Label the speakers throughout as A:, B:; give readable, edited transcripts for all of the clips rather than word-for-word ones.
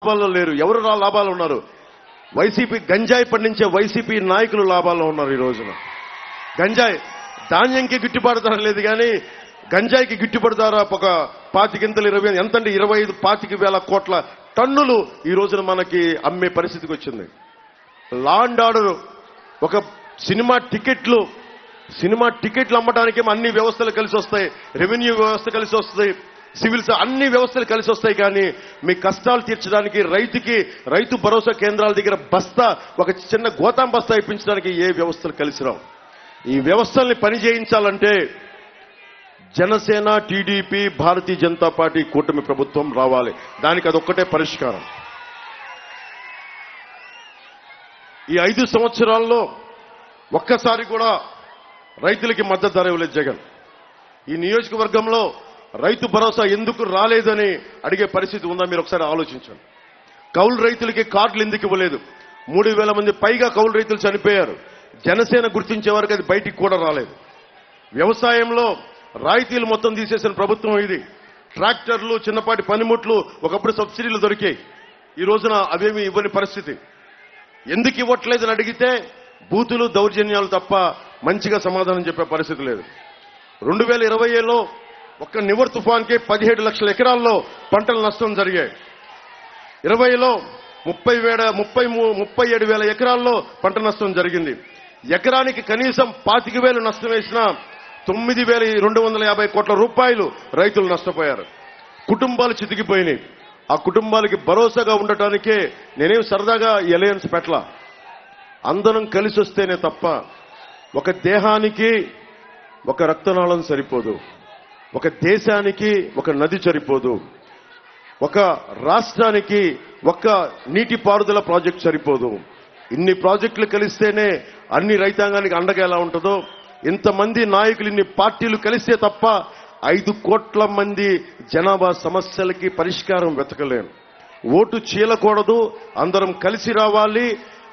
A: లాభాల్లో లేరు. ఎవరు లాభాలు ఉన్నారు? వైసీపీ గంజాయి పండించే వైసీపీ నాయకులు లాభాల్లో ఉన్నారు. ఈ రోజున గంజాయి ధాన్యంకి గిట్టుబాటు ధర లేదు, కానీ గంజాయికి గిట్టుబాటు ధర ఒక 25 గింతలు 20 ఎంతంటే 25,000 కోట్ల టన్నులు ఈ రోజున మనకి అమ్మే పరిస్థితికి వచ్చింది. లా అండ్ ఆర్డర్, ఒక సినిమా టికెట్లు అమ్మడానికి అన్ని వ్యవస్థలు కలిసి వస్తాయి, రెవెన్యూ వ్యవస్థ కలిసి వస్తాయి, సివిల్స్ అన్ని వ్యవస్థలు కలిసి వస్తాయి. కానీ మీ కష్టాలు తీర్చడానికి రైతు భరోసా కేంద్రాల దగ్గర బస్తా, ఒక చిన్న గోతాం బస్తా ఇప్పించడానికి ఏ వ్యవస్థలు కలిసి రావు. ఈ వ్యవస్థల్ని పని చేయించాలంటే జనసేన, టీడీపీ, భారతీయ జనతా పార్టీ కూటమి ప్రభుత్వం రావాలి. దానికి అదొక్కటే పరిష్కారం. ఈ 5 సంవత్సరాల్లో ఒక్కసారి కూడా రైతులకి మద్దతు ధర ఇవ్వలేదు జగన్. ఈ నియోజకవర్గంలో రైతు భరోసా ఎందుకు రాలేదని అడిగే పరిస్థితి ఉందా? మీరు ఒకసారి ఆలోచించండి. కౌలు రైతులకి కార్డులు ఎందుకు ఇవ్వలేదు? 3,000 మంది పైగా కౌలు రైతులు చనిపోయారు. జనసేన గుర్తించే వరకు అది బయటికి కూడా రాలేదు. వ్యవసాయంలో రాయితీలు మొత్తం తీసేసిన ప్రభుత్వం ఇది. ట్రాక్టర్లు, చిన్నపాటి పనిముట్లు ఒకప్పుడు సబ్సిడీలు దొరికాయి, ఈ రోజున అవేమీ ఇవ్వని పరిస్థితి. ఎందుకు ఇవ్వట్లేదని అడిగితే బూతులు, దౌర్జన్యాలు తప్ప మంచిగా సమాధానం చెప్పే పరిస్థితి లేదు. 2020లో ఒక్క నివర్ తుఫాన్కి 17 లక్షల ఎకరాల్లో పంటల నష్టం జరిగాయి. 20లో 37,000 ఎకరాల్లో పంట నష్టం జరిగింది. ఎకరానికి కనీసం 25,000 నష్టం వేసినా 9,250 కోట్ల రూపాయలు రైతులు నష్టపోయారు. కుటుంబాలు చితికిపోయినాయి. ఆ కుటుంబాలకి భరోసాగా ఉండటానికే నేనేం సరదాగా ఈ అలయన్స్ పెట్ల. అందరం కలిసి వస్తేనే తప్ప ఒక దేహానికి ఒక రక్తనాళం సరిపోదు, ఒక దేశానికి ఒక నది సరిపోదు, ఒక రాష్ట్రానికి ఒక నీటిపారుదల ప్రాజెక్టు సరిపోదు. ఇన్ని ప్రాజెక్టులు కలిస్తేనే అన్ని రైతాంగానికి అండగా ఎలా ఉంటుందో, ఇంతమంది నాయకులు, ఇన్ని పార్టీలు కలిస్తే తప్ప 5 కోట్ల మంది జనాభా సమస్యలకి పరిష్కారం వెతకలేం. ఓటు చీలకూడదు, అందరం కలిసి రావాలి.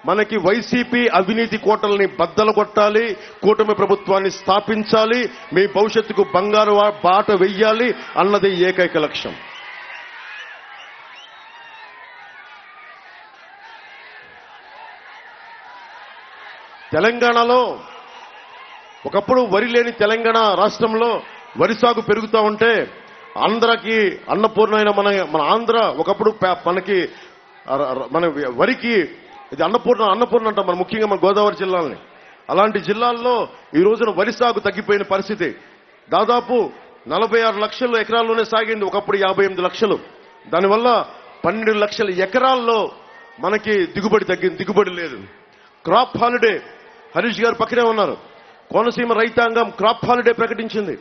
A: మనకి వైసీపీ అవినీతి కోటల్ని బద్దలు కొట్టాలి, కూటమి ప్రభుత్వాన్ని స్థాపించాలి, మీ భవిష్యత్తుకు బంగారు బాట వెయ్యాలి అన్నది ఏకైక లక్ష్యం. తెలంగాణలో ఒకప్పుడు వరి లేని తెలంగాణ రాష్ట్రంలో వరి సాగు పెరుగుతూ ఉంటే ఆంధ్రాకి అన్నపూర్ణ అయిన మన ఆంధ్ర ఒకప్పుడు మనకి మన వరికి ఇది అన్నపూర్ణ అంటాం మనం, ముఖ్యంగా మన గోదావరి జిల్లాలని. అలాంటి జిల్లాల్లో ఈ రోజున వరి సాగు తగ్గిపోయిన పరిస్థితి. దాదాపు 46 లక్షల ఎకరాల్లోనే సాగింది, ఒకప్పుడు 58 లక్షలు. దానివల్ల 12 లక్షల ఎకరాల్లో మనకి దిగుబడి లేదు. క్రాప్ హాలిడే, హరీష్ గారు పక్కనే ఉన్నారు, కోనసీమ రైతాంగం క్రాప్ హాలిడే ప్రకటించింది.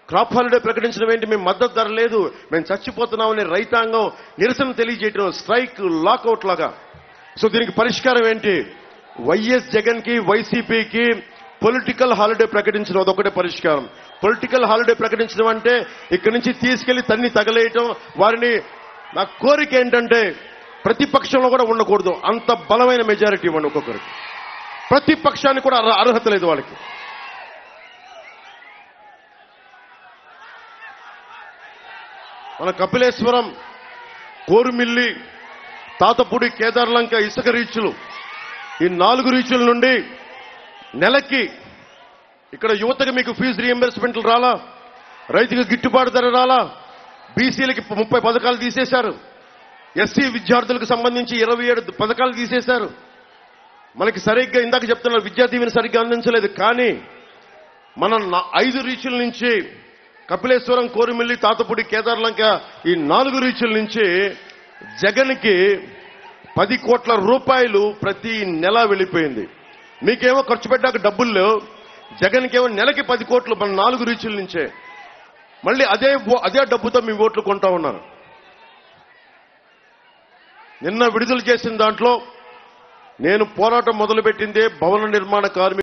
A: క్రాప్ హాలిడే ప్రకటించడం ఏంటి? మేము మద్దతు ధర లేదు, మేము చచ్చిపోతున్నామని రైతాంగం నిరసన తెలియజేయడం, స్ట్రైక్, లాకౌట్ లాగా. సో దీనికి పరిష్కారం ఏంటి? వైఎస్ జగన్ కి, వైసీపీకి పొలిటికల్ హాలిడే ప్రకటించడం అదొకటే పరిష్కారం. పొలిటికల్ హాలిడే ప్రకటించడం అంటే ఇక్కడి నుంచి తీసుకెళ్లి తన్ని తగలేయటం. వారిని, నా కోరిక ఏంటంటే ప్రతిపక్షంలో కూడా ఉండకూడదు, అంత బలమైన మెజారిటీ ఇవ్వండి ఒక్కొక్కరికి. ప్రతిపక్షానికి కూడా అర్హత లేదు వాళ్ళకి. మన కపిలేశ్వరం, కోరుమిల్లి, తాతపూడి, కేదార్లంక ఇసుక రీచ్లు, ఈ 4 రీచ్ల నుండి నెలకి ఇక్కడ యువతకి మీకు ఫీజు రీఎంబర్స్మెంట్లు రాలా, రైతుకి గిట్టుబాటు ధర రాలా, బీసీలకి 30 పథకాలు తీసేశారు, ఎస్సీ విద్యార్థులకు సంబంధించి 27 పథకాలు తీసేశారు. మనకి సరిగ్గా ఇందాక చెప్తున్నారు, విద్యా దీవెన సరిగ్గా అందించలేదు. కానీ మన 5 రీచ్ల నుంచి కపిలేశ్వరం, కోరుమిల్లి, తాతపూడి, కేదార్లంక ఈ 4 రీచ్ల నుంచి జగన్కి 10 కోట్ల రూపాయలు ప్రతి నెల వెళ్ళిపోయింది. మీకేమో ఖర్చు పెట్టాక డబ్బులు లేవు, జగన్కేమో నెలకి 10 కోట్లు మన 4 రీచ్ల నుంచే. మళ్ళీ అదే డబ్బుతో మీ ఓట్లు కొంటా ఉన్నారు. నిన్న విడుదల చేసిన దాంట్లో నేను పోరాటం మొదలుపెట్టిందే భవన నిర్మాణ కార్మికులు